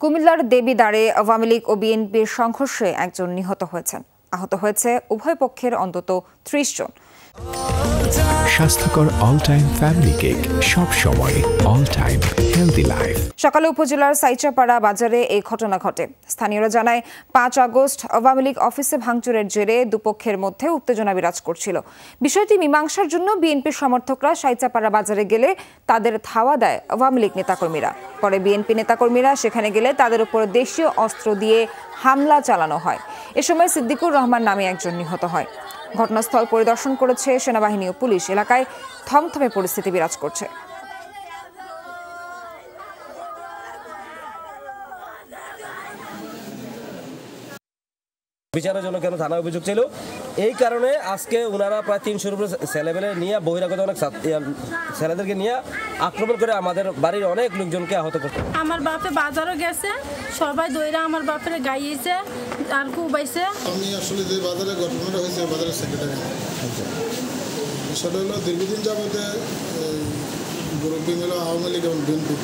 কুমিল্লার দেবীদ্বারে আওয়ামী লীগ ও বিএনপির সংঘর্ষে একজন নিহত হয়েছেন। আহত হয়েছে উভয় পক্ষের অন্তত ৩০ জন। স্বাস্থ্যকর অল টাইম ফ্যামিলি কেক, সব সময় অল টাইম হেলদি লাইফ। সকালে উপজেলার সাইচাপাড়া বাজারে এই ঘটনা ঘটে। স্থানীয়রা জানায় ৫ আগস্ট আওয়ামী লীগ অফিসে ভাঙচুরের জেরে দুপক্ষের মধ্যে উত্তেজনা বিরাজ করছিল। বিষয়টি মীমাংসার জন্য বিএনপির সমর্থকরা সাইচাপাড়া বাজারে গেলে তাদের ধাওয়া দেয় আওয়ামী লীগ নেতাকর্মীরা। পরে বিএনপি নেতাকর্মীরা সেখানে গেলে তাদের উপর দেশীয় অস্ত্র দিয়ে হামলা চালানো হয়। এ সময় সিদ্দিকুর রহমান নামে একজন নিহত হয়। ঘটনাস্থল পরিদর্শন করেছে সেনাবাহিনী ও পুলিশ। এলাকায় থমথমে পরিস্থিতি বিরাজ করছে। বিচারের জন্য কেন থানায় অভিযোগ ছিল, এই কারণে আজকে ওনারা প্রায় ৩০০-এর উপরে ছেলেবেলে নিয়ে বহিরাগত অনেক ছেলেদেরকে নিয়ে আক্রমণ করে আমাদের বাড়ির অনেক লোকজনকে আহত করছে। আমার বাপে বাজারও গেছে, সবাই দইরা আমার বাপের গাইয়েছে আর কুবাইছে। আমি আসলে যে বাজারে ঘটনাটা হয়েছে বাজারের সেক্রেটারি। বিষয়টা হলো দীর্ঘদিন যাবতে মুরব্বী হলো আওয়ামী লীগ এবং বিএনপি,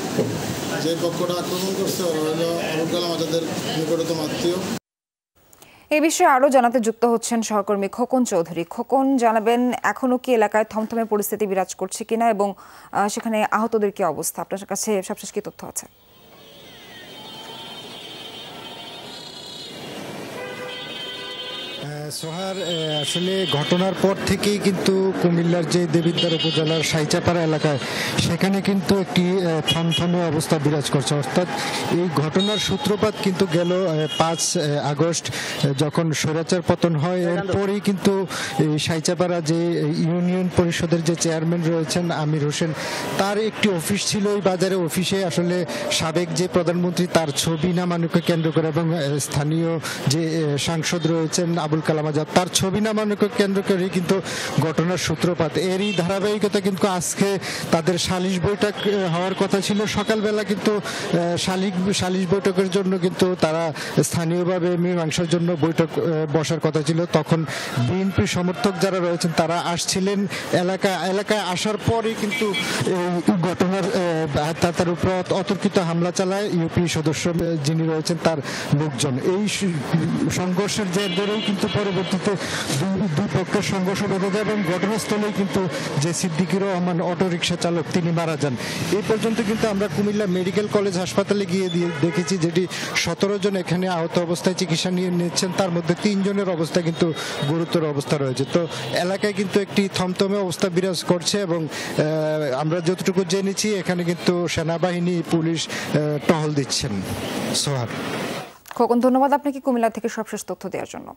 যে পক্ষটা আক্রমণ করছে ওরা হলো আবুল কালাম আজাদের নিকটতম আত্মীয়। এই বিষয়ে আরও জানাতে যুক্ত হচ্ছেন সহকর্মী খোকন চৌধুরী। খোকন, জানাবেন এখনও কি এলাকায় থমথমে পরিস্থিতি বিরাজ করছে কিনা এবং সেখানে আহতদের কি অবস্থা? আপনার কাছে সবশেষ কি তথ্য আছে? সোহার, আসলে ঘটনার পর থেকেই কিন্তু কুমিল্লার যে দেবীদ্বার উপজেলার সাইচাপাড়া এলাকায় সেখানে কিন্তু একটি থমথমে অবস্থা বিরাজ করছে। অর্থাৎ এই ঘটনার সূত্রপাত কিন্তু গেল ৫ আগস্ট যখন স্বৈরাচার পতন হয়। এরপরেই কিন্তু এই সাইচাপাড়া যে ইউনিয়ন পরিষদের যে চেয়ারম্যান রয়েছেন আমির হোসেন, তার একটি অফিস ছিল এই বাজারে। অফিসে আসলে সাবেক যে প্রধানমন্ত্রী তার ছবি নামানোকে কেন্দ্র করে এবং স্থানীয় যে সাংসদ রয়েছেন আবুল কালাম আজাদ, তার ছবি নামানোকে কেন্দ্র করে কিন্তু ঘটনার সূত্রপাত। এরই ধারাবাহিকতা কিন্তু আজকে তাদের সালিশ বৈঠক হওয়ার কথা ছিল সকালবেলা, কিন্তু সালিশ বৈঠকের জন্য কিন্তু তারা স্থানীয়ভাবে মীমাংসার জন্য বৈঠক বসার কথা ছিল। তখন বিএনপি সমর্থক যারা রয়েছেন তারা আসছিলেন এলাকায় আসার পরে কিন্তু ঘটনার তার উপর অতর্কিত হামলা চালায় ইউপি সদস্য যিনি রয়েছেন তার লোকজন। এই সংঘর্ষের জের ধরেই কিন্তু পরবর্তীতে দুই পক্ষের সংঘর্ষ বেঁধে যায় এবং ঘটনাস্থলেই কিন্তু যে সিদ্দিকুর রহমান অটোরিকশা চালক তিনি মারা যান। এই পর্যন্ত কিন্তু আমরা কুমিল্লা মেডিকেল কলেজ হাসপাতালে গিয়ে দেখেছি যেটি ১৭ জন এখানে আহত অবস্থায় চিকিৎসা নিয়ে নিচ্ছেন, তার মধ্যে ৩ জনের অবস্থা কিন্তু গুরুতর অবস্থা রয়েছে। তো এলাকায় কিন্তু একটি থমথমে অবস্থা বিরাজ করছে এবং আমরা যতটুকু জেনেছি এখানে কিন্তু সেনাবাহিনী পুলিশ টহল দিচ্ছেন। সোহার, খোকন, ধন্যবাদ আপনাকে কুমিল্লা থেকে সবশেষ তথ্য দেওয়ার জন্য।